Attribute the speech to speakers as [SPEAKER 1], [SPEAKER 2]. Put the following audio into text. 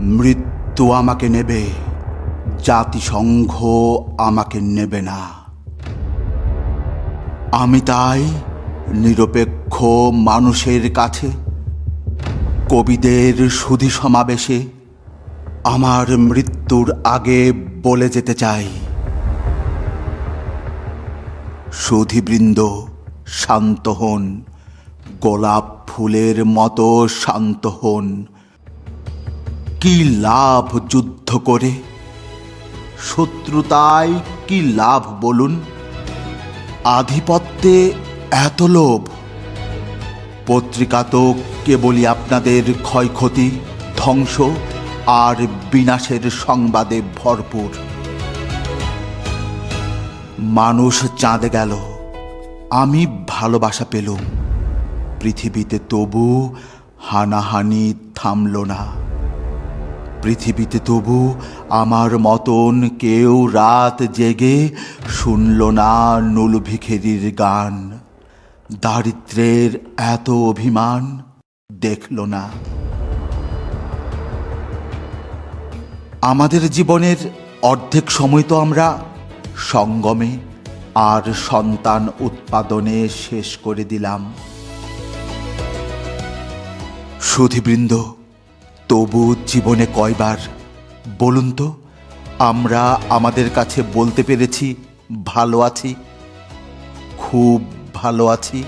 [SPEAKER 1] মৃত্যু আমাকে নেবে, জাতিসংঘ আমাকে নেবে না। আমি তাই নিরপেক্ষ মানুষের কাছে, কবিদের সুধী সমাবেশে আমার মৃত্যুর আগে বলে যেতে চাই, সুধীবৃন্দ শান্ত হন, গোলাপ ফুলের মতো শান্ত হন। কি লাভ যুদ্ধ করে? শত্রুতায় কি লাভ বলুন? আধিপত্যে এত লোভ? পত্রিকা তো কেবলই আপনাদের ক্ষয়ক্ষতি, ধ্বংস আর বিনাশের সংবাদে ভরপুর। মানুষ চাঁদে গেল, আমি ভালোবাসা পেলুম, পৃথিবীতে তবু হানাহানি থামল না। পৃথিবীতে তবু আমার মতন কেউ রাত জেগে শুনল না নুল ভিখেরির গান, দারিদ্র্যের এত অভিমান দেখল না। আমাদের জীবনের অর্ধেক সময় তো আমরা সঙ্গমে আর সন্তান উৎপাদনে শেষ করে দিলাম। সুধীবৃন্দ, তবু জীবনে কয়বার বলুন তো আমরা আমাদের কাছে বলতে পেরেছি ভালো আছি, খুব ভালো আছি?